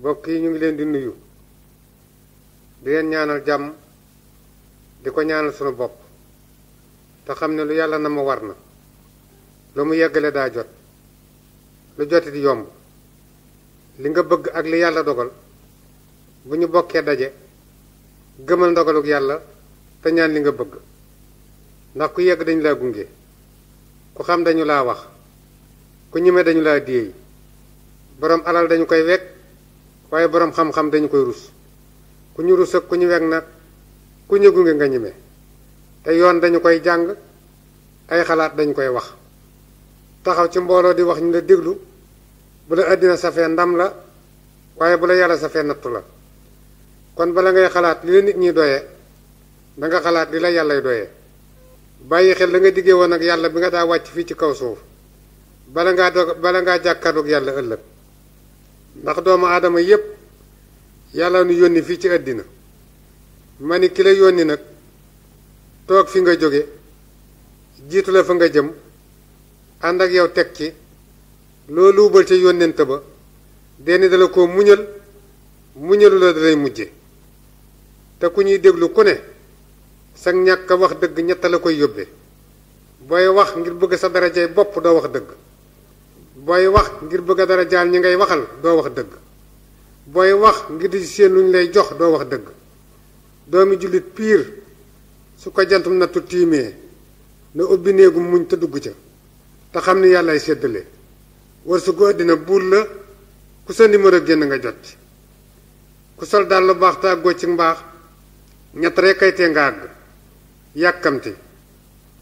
mbokk yi ñu ngi leen di nuyu di leen ñaanal jàmm di ko ñaanal sunu bopp te xam ne lu yàlla na ma war na lu mu yeggale daa jot lu joti di yomb li nga bëgg ak li yàlla dogal bu ñu bokkee daje gëmal ndogaluk yàlla te ñaan li nga bëgg ndax ku yegg dañu laa gunge ku xam dañu laa wax ku ñime dañu laa déey boroom alal dañu koy wekk waaye boroom xam-xam dañu koy rus ku ñu rus ak ku ñu wekk nag ku ñu gunge nga ñime te yoon dañu koy jàng ay xalaat dañu koy wax taxaw ci mbooloo di wax ñu la déglu bu la àddina safee ndam la waaye bu la yàlla safee nattu la kon bala ngay xalaat li la nit ñi doyee danga xalaat li la yàllay doyee bàyyi xel la nga diggee woon ak yàlla bi nga daa wàcc fii ci kaw suuf bala ngaa jàkkaarloog yàlla ëllëg ndax doomu aadama yépp yàlla nu yónni fii ci àddina ma ni ki la yónni nag toog fi nga jóge jiitu la fa nga jëm ànd ak yow teg ci loo luubal ca yónnent ba denn dala ko muñalu la dalay mujje te ku ñuy déglu ku ne sag ñàkk a wax dëgg ñett la koy yóbbe booy wax ngir bëgg sa darajay bopp doo wax dëgg booy wax ngir bëgg a darajaal ñi ngay waxal doo wax dëgg booy wax ngir di seen lu ñu lay jox doo wax dëgg doomi jullit piir su ko jantum nattu tiimee na ubbi néegu muñ te dugg ca te xam ni yàllaay séddale war su ko àddina buur la ku sa numéro génn nga jot ci ku sol daal lu baax te àggoo ci mbaax ñett rekk kay tee nga àgg yàkkamti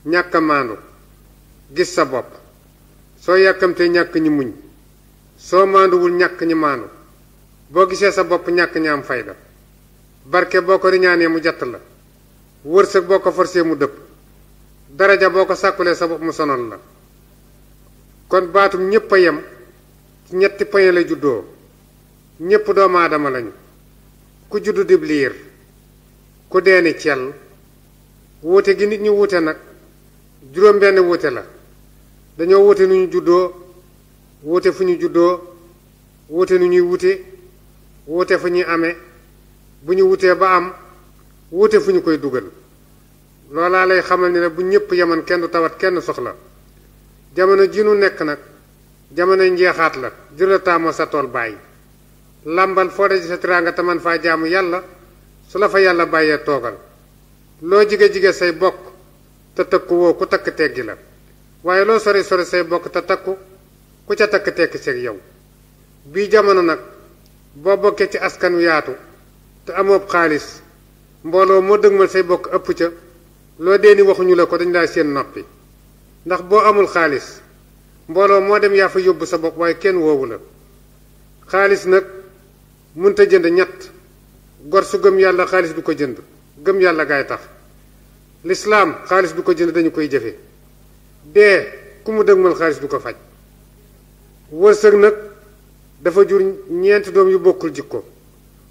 ñàkk a maandu gis sa bopp soo yàkkamtee ñàkk ñi muñ soo maanduwul ñàkk ñi maandu boo gisee sa bopp ñàkk ñi am fayda barke boo ko riñaanee mu jatt la wërsëg boo ko forcé mu dëpp daraja boo ko sàkkulee sa bopp mu sonal la kon baatum ñépp a yem ci ñetti poñe la juddoo ñépp doomu aadama lañu ku juddu dib liir ku deeni cell wuute gi nit ñi wuute nag juróom benn wuute la dañoo wuute nu ñu juddoo wuute fu ñu juddoo wuute nu ñuy wuute wuute fu ñuy amee bu ñu wutee ba am wuute fu ñu koy dugal loolaa lay xamal ni ne bu ñépp yeman kenn du tawat kenn soxla jamono ji nu nekk nag jamono njeexaat la jëla taamoo sa tool bàyyi làmbal foo daje sa tiraanga te man faa jaamu yàlla su la fa yàlla bàyyee toogal loo jige-jige say bokk te takku woo ku takk teggi la waaye loo sori sori say bokk te takku ku ca takk tekki seeg yow bii jamono nag boo bokkee ci askan wi yaatu te amoob xaalis mbooloo moo dëgmal say bokk ëpp ca loo deeni waxuñu la ko dañ laa seen noppi ndax boo amul xaalis mbooloo moo dem yaa fa yóbbu sa bopp waaye kenn woowu la xaalis nag munta jënd ñett gor su gëm yàlla xaalis du ko jënd gëm yàlla gaay tax lislaam xaalis du ko jënd dañu koy jëfe dee ku mu dëgmal xaalis du ko faj wërsëg nag dafa jur ñeenti doom yu bokkul jikko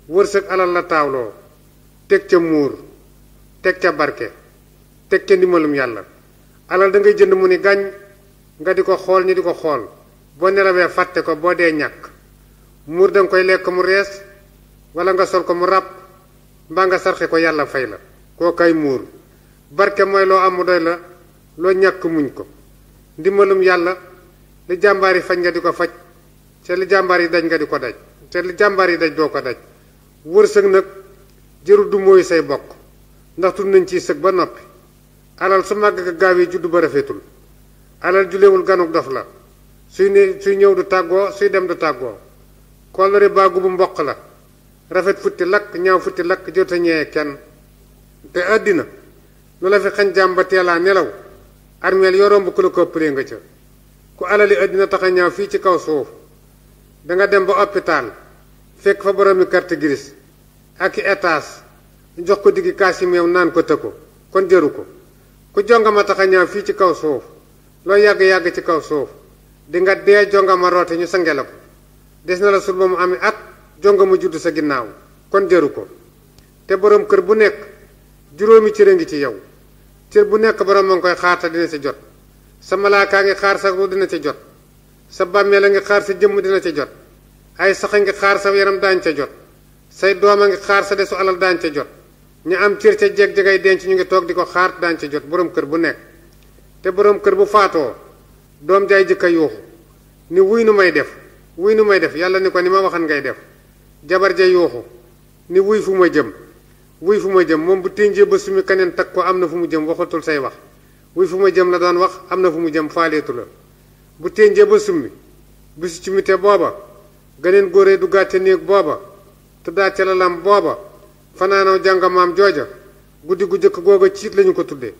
wërsëg alal la taawloo teg ca muur teg ca barke teg ca ndimbalum yàlla alal da ngay jënd mu ni gàññ nga di ko xool ñi di ko xool boo nelawee fàtte ko boo dee ñàkk muur danga koy lekk mu rees wala nga sol ko mu ràpp mbaa nga sarxe ko yàlla fay la koo kay muur barke mooy loo am mu doy la loo ñàkk muñ ko ndimbalum yàlla li jàmbaar yi faj nga di ko faj te li jàmbaar yi daj nga di ko daj te li jàmbaar yi daj doo ko daj wërsëg nag jërul du mooy say bokk ndax tudd nañ ciy sëg ba noppi alal su màgg ga gaaw yi juddu ba rafetul alal julewul ganuk dof la suy ñëw du tàggoo suy dem du tàggoo kollëre baagu bu mboq la rafet futti lakk ñaaw futti lakk jota ñee kenn te àddina lu la fi xañ jàmm ba teelaa nelaw armeel yoo romb ku la ko ëppalee nga ca ku alali àddina tax a ñaaw fii ci kaw suuf danga dem ba hôpital fekk fa boroomi carte grise ak i étage jox ko diggi kaasi meew naan ko tëkko kon jëru ko ku jongama tax a ñaaw fii ci kaw suuf loo yàgg-yàgg ci kaw suuf di nga dee jongama roote ñu sange la ko des na la sul ba mu ami at jongama judd sa ginnaaw kon jëru ko te boroom kër bu nekk juróomi cër a ngi ci yow cër bu nekk boroom a ngi koy xaar te dina ci jot sa malaakaa ngi xaar sa ru dina ci jot sa bàmmeel a ngi xaar sa jëmm dina ci jot ay sax a ngi xaar sa yaram daañ ca jot say doom a ngi xaar sa desu alal daañ ca jot ñu am cër ca jeg-jegay denc ñu ngi toog di ko xaar daañ ca jot borom kër bu nekk te borom kër bu faatoo doom jaay jëkka yuuxu ni wuy nu may def wuy nu may def yàlla ni ko ni ma waxan ngay def jabar ja yuuxu ni wuy fu ma jëm wuy fu ma jëm moom bu ténjee ba sumi keneen tag ko am na fu mu jëm waxatul say wax wuy fu ma jëm la doon wax am na fu mu jëm faaleetu la bu ténjee ba summi bisu ci mite booba ganeen góoree du gàcce néeg booba te daa ca lalam booba fanaanaw jàngamaam jooja guddi gu jëkk googa ciit lañu ko tudde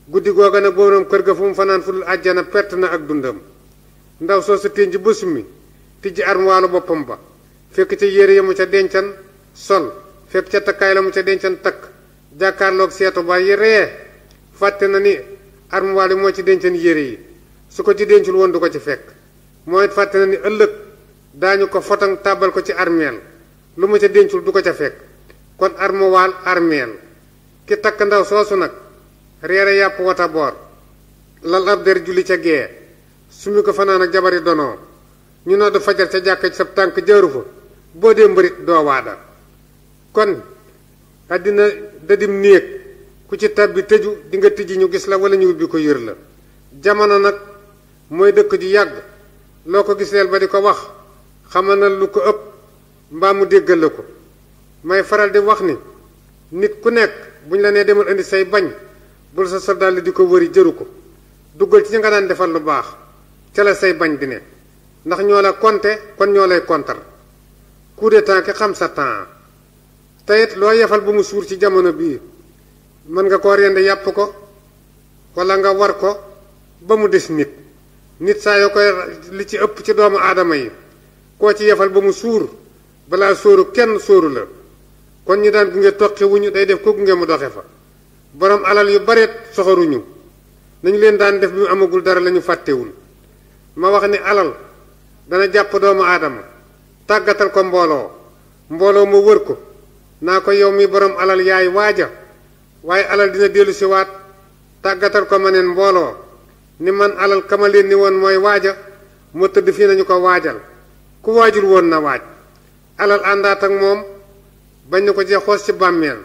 guddi googa nag borom kër ga fu mu fanaan fu dul àjjana perte na ak dundam ndaw soo sa ténj ba summi tijji armuwaalu boppam ba fekk ca yére ya mu ca dencan sol fekk ca takkaay la mu ca dencan takk jàkkaarloog seetu ba yi ree fàtte na ni armuwaal yi moo ci dencan yére yi su ko ci dencul woon du ko ci fekk moo it fàtte na ni ëllëg daañu ko fotang tàbbal ko ci armeel lu mu ca dencul du ko ca fekk kon armuwaal armeel ki takk ndaw soosu nag reere yàpp wata boor lal ab der julli ca gee sumi ko fanaan ak jabari donoo ñu nodd fajar ca jàkka ci sab tànk jaaru fa boo dee mbërit doo waada kon àddina dadim néeg ku ci tabbi tëju di nga tijji ñu gis la wala ñu ubbi ko yër la jamono nag mooy dëkk ju yàgg loo ko giseel ba di ko wax xamal na lu ko ëpp mbaa mu déggal la ko may faral di wax ni nit ku nekk buñ la nee demal indi say bañ bul sa soldaal di ko wëri jëru ko duggal ci ña nga daan defal lu baax ca la say bañ di ne ndax ñoo la konte kon ñoo lay kontar coup de temps ki xam sa temps teyit loo yefal bu mu suur ci jamono bii mën nga koo rende yàpp ko wala nga war ko ba mu des nit saa yoo koy li ci ëpp ci doomu aadama yi koo ci yefal ba mu suur balaa sóoru kenn sóoru la kon ñi daan gunge toqi wuñu day def ko gunge mu doxe fa borom alal yu bareet soxoruñu nañu leen daan def bi mu amagul dara lañu fàttewul ma wax ni alal dana jàpp doomu aadama tàggatal ko mbooloo mu wër ko naa ko yow mi borom alal yaay waaja waaye alal dina dellu si waat tàggatal ko ma neen mbooloo ni man alal kama leen ni woon mooy waaja moo tëdd fii nañu ko waajal ku waajul woon na waaj alal àndaat ak moom bañ na ko cee xoos ci bàmmeel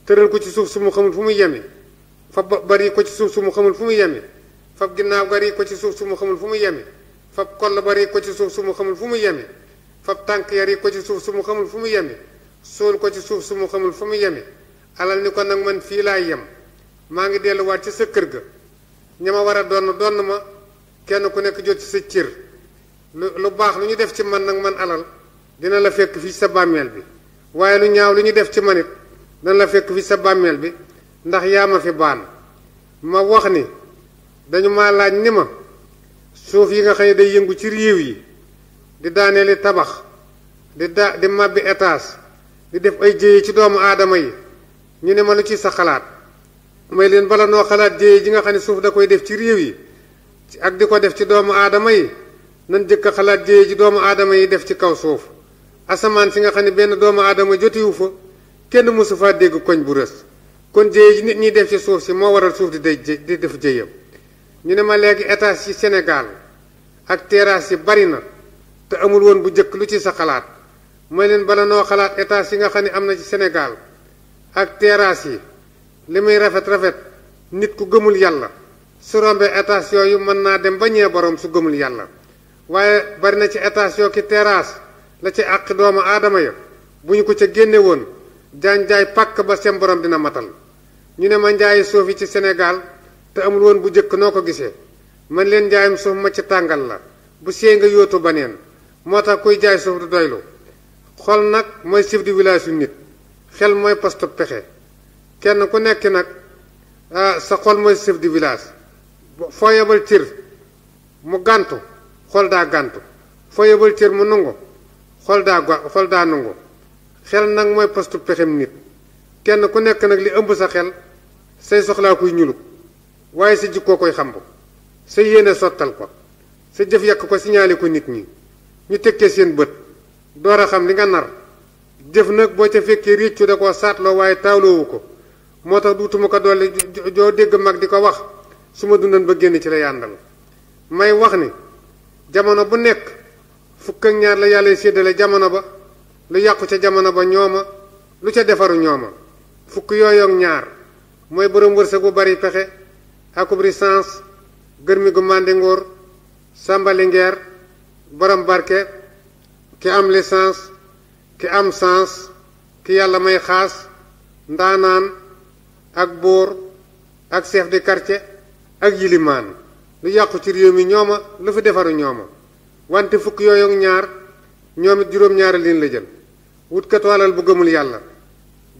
tëral ko ci suuf su mu xamul fu mu yemi fab bari ko ci suuf su mu xamul fu mu yemi fab ginnaaw bari ko ci suuf su mu xamul fu mu yemi fab koll bari ko ci suuf su mu xamul fu mu yemi fab tànk yari ko ci suuf su mu xamul fu mu yemi suul ko ci suuf su mu xamul fu mu yemi alal ni ko nag man fii laay yem maa ngi delluwaat ci sa kër ga ña ma war a donn ma kenn ku nekk jot ci sa cër lu baax lu ñu def ci man nag man alal dina la fekk fii sa bàmmeel bi waaye lu ñaaw lu ñu def ci man it dina la fekk fii sa bàmmeel bi ndax yaa ma fi baan ma wax ni dañu ma laaj ni ma suuf yi nga xam ne day yëngu ci réew yi di daaneeli tabax di màbbi étage di def ay jéye ci doomu aadama yi ñu ne ma lu ci sa xalaat may leen bala noo xalaat jéye ji nga xam ne suuf da koy def ci réew yi ak di ko def ci doomu aadama yi nan jëkk a xalaat jéye ji doomu aadama yi def ci kaw suuf asamaan si nga xam ne benn doomu aadama jotiwu fa kenn mësu faa dégg koñ bu rës kon jéye ji nit ñi def ci suuf si moo waral suuf di def jéyam ñu ne ma léegi étage ci Sénégal ak terrasse yi bari na te amul woon bu jëkk lu ci sa xalaat mooy leen bala noo xalaat étage yi nga xam ne am na ci Sénégal ak terrasse yi li muy rafet nit ku gëmul yàlla su rombee étage yooyu mën naa dem ba ñee borom su gëmul yàlla waaye bari na ci étage yoo ki terrasse la ci àq doomu aadama ya bu ñu ko ca génne woon jaay pàkk ba seen borom dina matal ñu ne ma njaayi suuf yi ci Sénégal te amul woon bu jëkk noo ko gisee man leen njaayam suuf ma ci tàngal la bu see nga yóotu baneen moo tax kuy jaay suuf du doylu xol nag mooy chef de village yu nit xel mooy poste pexe kenn ku nekk nag sa xol mooy chef de village foo yebal cër mu gàntu xol daa gàntu foo yebal cër mu nungu xol daa nungu xel nag mooy poste pexem nit kenn ku nekk nag li ëmb sa xel say soxlaa kuy ñulug waaye sa jikkoo koy xamb sa yéene sottal ko sa jëf yàq ko signalé ko nit ñi ñu tekkee seen bët door a xam li nga nar jëf nag boo ca fekkee réccu da koo saatloo waaye taawloowu ko moo tax duutuma ko dolli joo dégg mag di ko wax su ma dundan ba génn ci la yàndal may wax ni jamono bu nekk fukk ak ñaar la yàlla séddale jamono ba lu yàqu ca jamono ba ñooma lu ca defaru ñooma fukk yooyu ak ñaar mooy borom wërsëg bu bari pexe akub licence gërmi gu màndi nguur sàmbali ngeer borom barke ki am licence ki am sens ki yàlla may xaas ndaanaan ak buur ak chef de quartier ak yilimaan lu yàqu ci réew mi ñooma lu fi defaru ñooma wante fukk yooyu ak ñaar ñoom it juróom-ñaari liin la jël wutkatu alal bu gëmul yàlla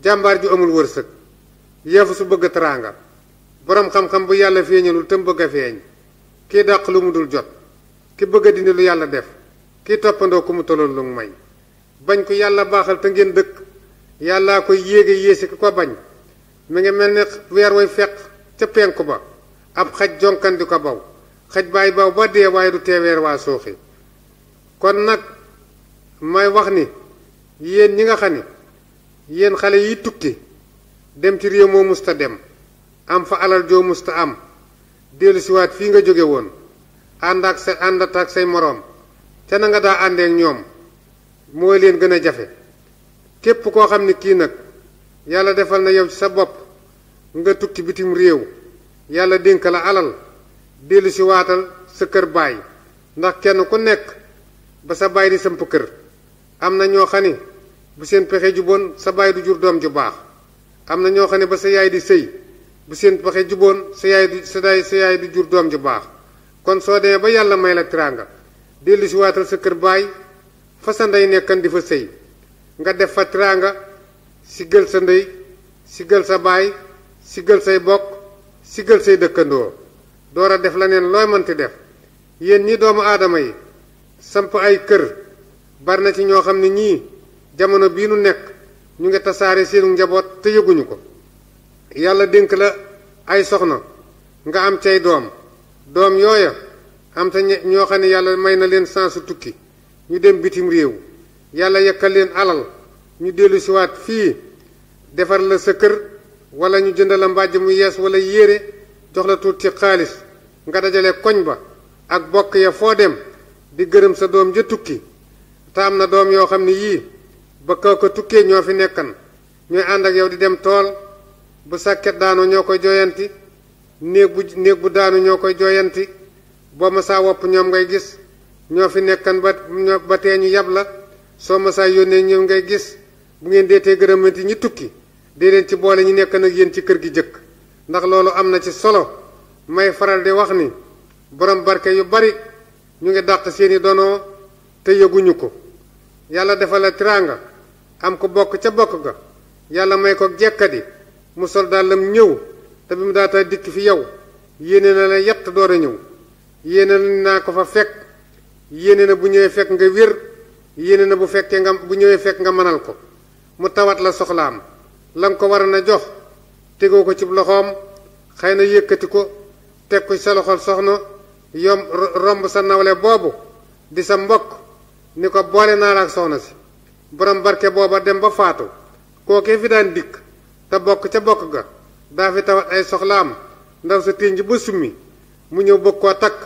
jàmbaar ju amul wërsëg yeefu su bëgg teraanga borom xam-xam bu yàlla feeñalul te mu bëgg a feeñ kii dàq lu mu dul jot ki bëgg a dindi lu yàlla def kii toppandoo ku mu tolloon lu mu may bañ ko yàlla baaxal te ngeen dëkk yàllaa koy yéege yéesi ki ko bañ mi ngi mel ni weer way fekk ca penku ba ab xaj jonkan di ko baw xaj baay baw ba dee waaye du tee weer waa suuxi kon nag may wax ni yéen ñi nga xam ni yéen xale yi tukki dem ci réew moo musta dem am fa alal joo musta am dellu siwaat fii nga jóge woon àndat ak say moroom ca na nga daa àndeek ñoom mooy leen gën a jafe képp koo xam ni kii nag yàlla defal na yow ci sa bopp nga tukki bitim réew yàlla dénk la alal dellu siwaatal sa kër baay ndax kenn ku nekk ba sa baay di samp kër am na ñoo xam ni bu seen pexe juboon sa baay du jur doom ju baax am na ñoo xam ne ba sa yaay di sëy bu seen pexe juboon sa yaay du jur doom ju baax kon soo demee ba yàlla may la teraanga dellu si waatal sa kër baay fa sa ndey nekkan di fa sëy nga def fa teraanga siggal sa ndey siggal sa baay siggal say bokk siggal say dëkkandoo door a def la neen looy mënti def yéen ñi doomu aadama yi samp ay kër bari na ci ñoo xam ne ñii jamono bii nu nekk ñu ngi tasaare seenu njaboot te yëguñu ko yàlla dénk la ay soxna nga am cay doom yooya am te ñoo xam ne yàlla may na leen sansu tukki ñu dem bitim réew yàlla yekkal leen alal ñu dellu siwaat fii defar la sa kër wala ñu jënd la mbàjj mu yees wala yére jox la tuuti ci xaalis nga dajale koñ ba ak bokk ya foo dem di gërëm sa doom ja tukki te am na doom yoo xam ne yii ba kaw ko tukkee ñoo fi nekkan ñooy ànd ak yow di dem tool bu sàkket daanu ñoo koy jooyanti néeg bu daanu ñoo koy jooyanti boo ma saa wopp ñoom ngay gis ñoo fi nekkan ba tee ñu yab la soo ma saa yónnee ñoom ngay gis bu ngeen deetee gërëmanti ñi tukki dee leen ci boole ñi nekk nag yéen ci kër gi jëkk ndax loolu am na ci solo may faral di wax ni borom barke yu bari ñu ngi dàq seeni donoo te yëguñu ko yàlla defal la teraanga am ko bokk ca bokk ga yàlla may ko jekkadi mu sol dàllam ñëw te bi mu daata dikk fi yow yéene na la yett door a ñëw yéene naa ko fa fekk yéene na bu ñëwee fekk nga wér yéene na bu ñëwee fekk nga mënal ko mu tawat la soxlaam la nga ko war na jox tegoo ko ci loxoom xëy na yëkkati ko teg ko ci sa loxol soxna romb sa nawle boobu di sa mbokk ni ko boole naa la ak soxna si borom barke booba dem ba faatu kookee fi daan dikk te bokk ca bokk ga daa fi tawat ay soxlaam ndaw sa ténj ba summi mu ñëw bëgg koo takk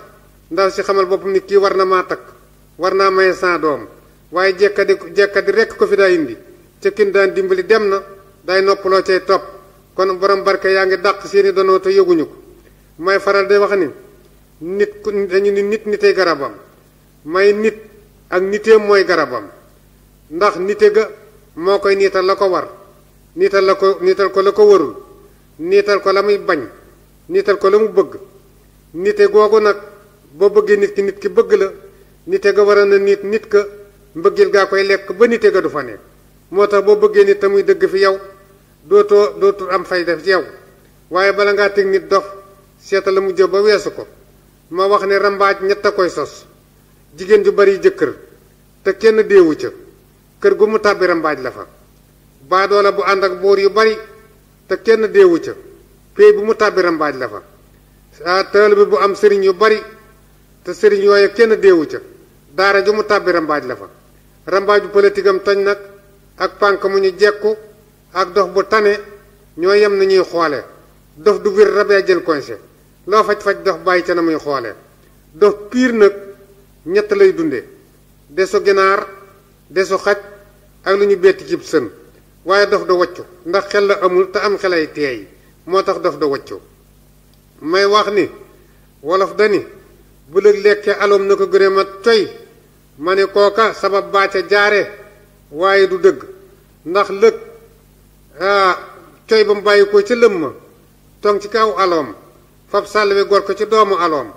ndaw si xamal boppam ni kii war na maa takk war naa maye sans doom waaye jekkadi rekk ko fi daa indi ca kin daan dimbali dem na day noppaloo cay topp kon borom barke yaa ngi dàq seeni donoo te yëguñu ko may faral di wax ni dañu ni nitey garabam may nit ak niteem mooy garabam ndax nite ga moo koy niital la ko war niital ko la ko warul niital ko la muy bañ niital ko la mu bëgg nite googu nag boo bëggee nit ki bëgg la nite ga war na nit ka mbëggeel gaa koy lekk ba nite ga du fa nekk moo tax boo bëggee nit te muy dëgg fi yow dootul am fay def ci yow waaye bala ngaa teg nit dof seeta la mu jë ba weesu ko ma wax ne rambaaj ñett a koy sos jigéen ju bari jëkkër te kenn deewu ca kër gu mu tàbbi rambaaj la fa baadoola bu ànd ak boor yu bari te kenn deewu ca pey bu mu tàbbi rambaaj la fa taalibe bu am sëriñ yu bari te sëriñ yooyu kenn deewu ca daara ju mu tàbbi rambaaj la fa rambaaju politique am toñ nag ak pànk mu ñu jekku ak dox bu tane ñoo yem na ñuy xoole dof du wir rabee jël conseil loo faj-faj dox bàyyi ca na muy xoole dof piir nag ñett lay dunde desu ginaar desu xaj ak lu ñu betti cib sën waaye dof da waccu ndax xel la amul te am xelay teey moo tax dof da waccu may wax ni wolof dani bu lëg lekkee aloom na ko gëne ma coy ma ne kooka sabab baa ca jaare waaye du dëgg ndax lëg coy ba mu bàyyi ko ca lëm ma tong ci kaw aloom fab sàll bi gor ko ci doomu aloom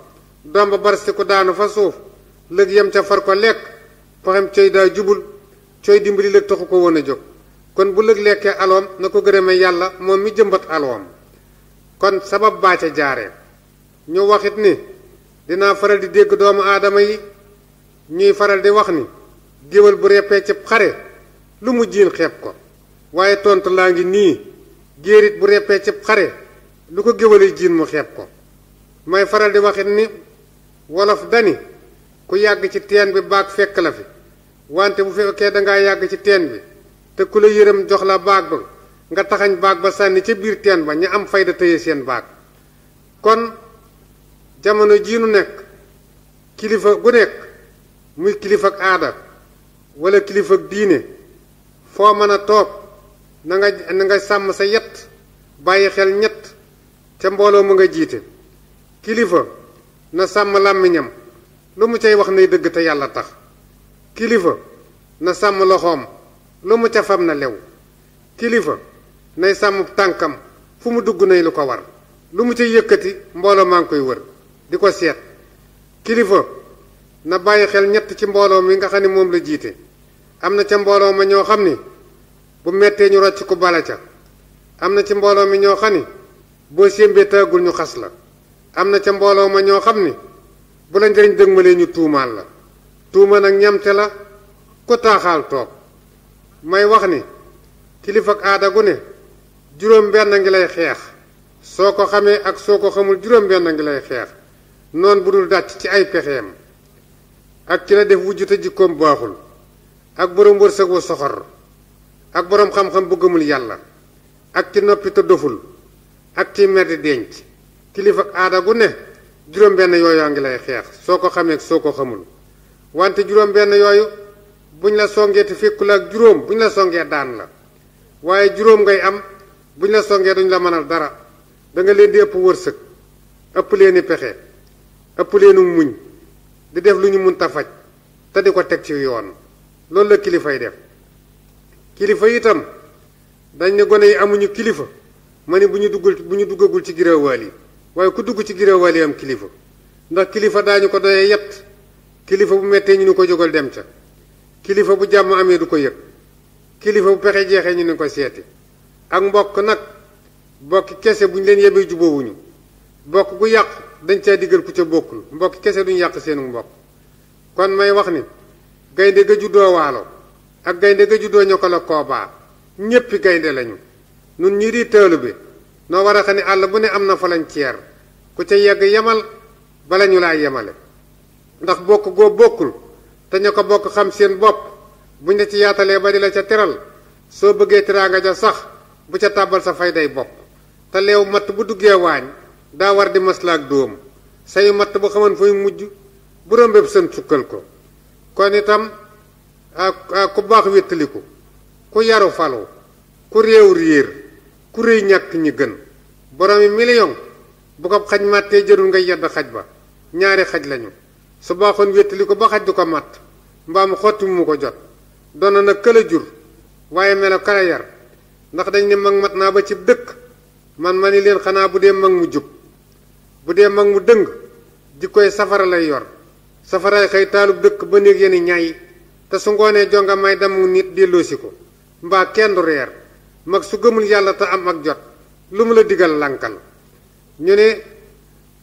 doom ba barsti ko daanu fa suuf lëg yem ca far ko lekk paxam coy daa jubul coy dimbali lëg taxu ko woon a jóg kon bu lëg lekkee aloom na ko gërëme yàlla moom mi jëmbat aloom kon sabab baa ca jaare ñu waxit ni dinaa faral di dégg doomu aadama yi ñuy faral di wax ni géwél bu reppee ci xare lu mu jiin xeeb ko waaye tontu laa ngi nii géerit bu reppee ci xare lu ko géwél jiin mu xeeb ko may faral di waxit ni wolof dani ku yàgg ci teen bi baag fekk la fi wante bu fekkee dangaa yàgg ci teen bi te ku la yërëm jox la baag ba nga taxañ baag ba sànni ca biir teen ba ñu am fayda tëye seen baag kon jamono jii nu nekk kilifa gu nekk muy kilifa ak aada wala kilifa ak diine foo mën a toog na nga sàmm sa yet bàyyi xel ñett ca mbooloo mu nga jiite kilifa na sàmm làmmiñam lu mu cay wax nay dëgg te yàlla tax kilifa na sàmm loxoom lu mu ca fam na lew kilifa nay sàmm tànkam fu mu dugg nay lu ko war lu mu ca yëkkati mbooloo maa ngi koy wër di ko seet kilifa na bàyyi xel ñett ci mbooloo mi nga xam ne moom la jiite am na ca mbooloo ma ñoo xam ni bu mettee ñu rocc ku bala ca am na ci mbooloo mi ñoo xam ni boo sémbee tàggul ñu xas la am na ca mbooloo ma ñoo xam ni bu la njëriñ dëgmalee ñu tuumaal la tuuma nag ñamte la ku taaxaal toog may wax ni kilifa ak aada gu ne juróom benn ngi lay xeex soo ko xamee ak soo ko xamul juróom benn ngi lay xeex noon bu dul dàcc ci ay pexeem ak ki la def wujj te jikkoom baaxul ak boroom wërsëg wu soxor ak boroom xam-xam bu gëmul yàlla ak ci noppi te doful ak ci mer di denc kilifa ak aada gu ne juróom benn yooyu ngi lay xeex soo ko xamee ak soo ko xamul wante juróom benn yooyu buñ la songee te fekkul ak juróom buñ la songee daan la waaye juróom ngay am buñ la songee duñ la mënal dara da nga leen di ëpp wërsëg ëpp leeni pexe ëpp leenu muñ di def lu ñu mun ta faj te di ko teg ci yoon loolu la kilifay def kilifa itam dañ ne gone yi amuñu kilifa ma ni bu ñu duggagul ci girawaal yi waaye ku dugg ci girawaal yi am kilifa ndax kilifa daañu ko doyee yett kilifa bu mettee ñu ni ko jógal dem ca kilifa bu jàmm amee du ko yëg kilifa bu pexe jeexee ñu ni ko seeti ak mbokk nag bokki kese bu ñu leen yebee jubóowuñu bokk gu yàqu dañ caa diggal ku ca bokkul mbokki kese duñu yàq seenu mbokk kon may wax ni gaynde ga juddoo waalo ak gaynde ga juddoo ñoo ko la koobaa ñéppi gaynde lañu nun ñi di tëalu bi noo war a xam ne àll bu ne am na falañceer ku ca yegg yemal bala ñu laa yemale ndax bokk goo bokkul te ña ko bokk xam seen bopp buñ la ci yaatalee ba di la ca teral soo bëggee teraanga ja sax bu ca tàbbal sa fayday bopp te leew matt bu duggee waañ daa war di maslaak dóom sayu matt bu xaman fay mujj bu rombéb sën sukkal ko kon itam ku baax wéttaliku ku yaru falu ku réew réer ku réy ñàkk ñi gën boroomi million bu ko xaj màttee jërul ngay yedd xaj ba ñaari xaj lañu su baaxoon wéttaliku ba xaj du ko màtt mbaam xotti mu ko jot doona nag këla jur waaye melo kala yar ndax dañ ne mag mat naa ba ci dëkk man ma ni leen xanaa bu dee mag mu jub bu dee mag mu dëng jikkoy safara lay yor safaray xëy taalub dëkk ba néeg yeni ñaay te su ngoonee jonga may damu nit delloosi ko mbaa kenn du reer mag su gëmul yàlla te am ak jot lu mu la digal lankal ñu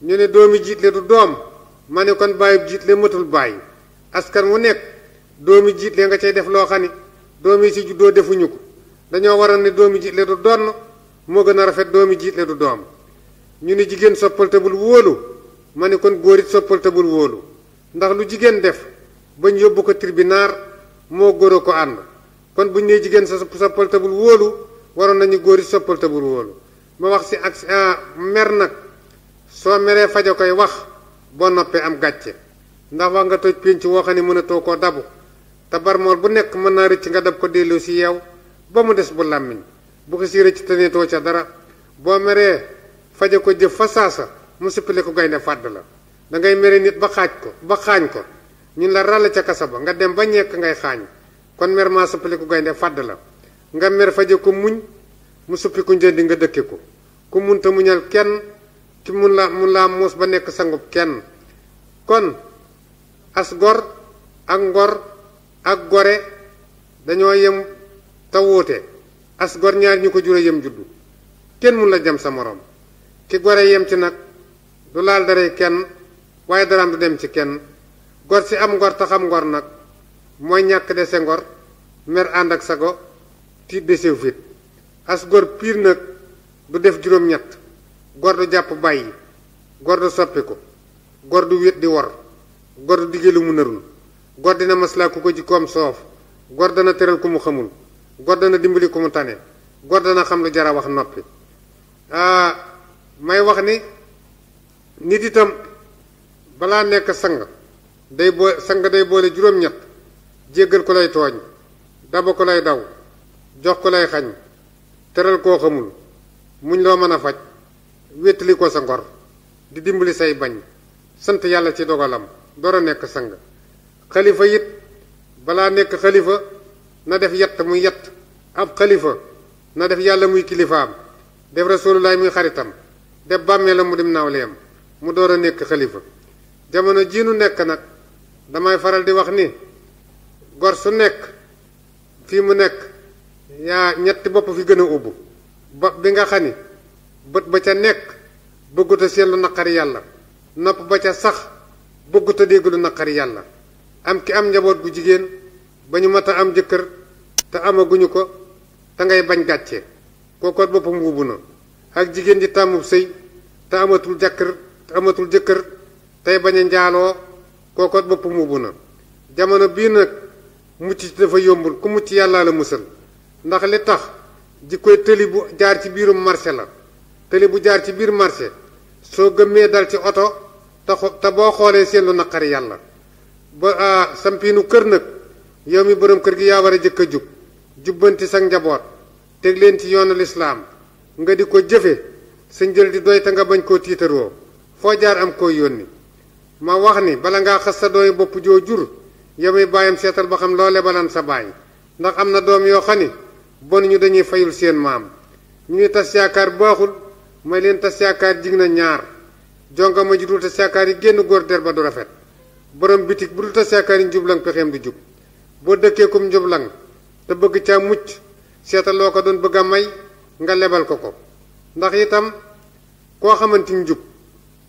ne doomi jiitle du doom ma ne kon bàyyib jiitle matul bàyyi askan wu nekk doomi jiitle nga cay def loo xam ni doomi si juddoo defuñu ko dañoo waral ne doomi jiitle du donn moo gën a rafet doomi jiitle du doom ñu ne jigéen soppal te bul wóolu ma ne kon góor it soppal te bul wóolu ndax lu jigéen def bañ yóbbu ko tribunal moo góor a ko ànd kon buñ nee jigéen sa soppal te bul wóolu waroon nañu góor it soppal te bul wóolu ma wax si ak mer nag soo meree faja koy wax boo noppee am gàcce ndax wax nga toj pénc woo xam ne mënatoo koo dabu te barmool bu nekk mën naa rëcc nga dab ko dellu si yeew ba mu des bu làmmiñ bu ko si rëcc te neetoo ca dara boo meree faje ko jëf fa saasa mu sippile ko gaynde fàdd la da ngay mere nit ba xaañ ko ñun la ràll ca kasa ba nga dem ba ñekk ngay xaañ kon mer maa sippile ko gaynde fàdd la nga mer faje ko muñ mu suppi ko njëndi nga dëkke ko ku munta muñal kenn ki mun laa muus ba nekk sangub kenn kon as gor ak ngor ak gore dañoo yem te wuute as gor ñaar ñu ko jure yem juddu kenn mun la jam sa moroom ki gore yem ci nag du laal dara kenn waaye daraam du dem ci kenn gor si am ngor te xam ngor nag mooy ñàkk dese ngor mer ànd ak sago tiit desew fit as gor piir nag du def juróom-ñett gor du jàpp bàyyi gor du soppi ko gor du wét di wor gor du diggee lu mu narul gor dina maslaa ku ko jikkoom soof gor dana tëral ku mu xamul gor dana dimbali ku mu tane gor dana xam lu jara wax noppi may wax ni nit itam balaa nekk sang day boole juróom-ñett jéggal ko lay tooñ daba ko lay daw jox ko lay xañ tëral koo xamul muñ loo mën a faj wéttali ko sa ngor di dimbali say bañ sant yàlla ci dogalam door a nekk sang xalifa it balaa nekk xalifa na def yett muy yett ab xalifa na def yàlla muy kilifaam def rasulullaay muy xaritam def bàmmeelam mu dim naawleem mu door a nekk xalifa jamono jii nu nekk nag damay faral di wax ni gor su nekk fii mu nekk yaa ñetti bopp fi gën a ubbu bopp bi nga xam ni bët ba ca nekk bëggut a seen lu naqari yàlla nopp ba ca sax bëggut a dégg lu naqari yàlla am ki am njaboot gu jigéen ba ñu mat a am jëkkër te amaguñu ko te ngay bañ gàcce kookoot boppam wuubu na ak jigéen ji tàmmub sëy te amatul jëkkër tey bañ a njaaloo kookoot boppam wuubu na jamono bii nag mucc ci dafa yombul ku mucc yàllaa la musal ndax li tax ji koy tëli bu jaar ci biirum marché la tëli bu jaar ci biir marché soo gëmmee dal ci oto te boo xoolee seen lu naqari yàlla ba sampiinu kër nag yow mi borom kër gi yaa war a jëkk a jub jubbanti sa njaboot teg leen ci yoonu lislaam nga di ko jëfe sa njël di doy te nga bañ koo tiitaroo foo jaar am koo yónni ma wax ni bala ngaa xas sa doomi bopp joo jur yow mi bàyyam seetal ba xam loo lebalan sa baay ndax am na doom yoo xam ni bon ñu dañuy fayul seen maam ñuy tas yaakaar baaxul may leen tas yaakaar jig na ñaar jonga ma ji dul tas yaakaar yi génn góor der ba du rafet borom bitig bu dul tas yaakaar yi njublang pexeem du jub boo dëkkee kum njublang te bëgg caa mucc seetal loo ko doon bëgg a may nga lebal ko ndax itam koo xamante ni njub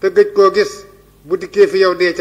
te gëj koo gis bu dikkee fi yow dee ca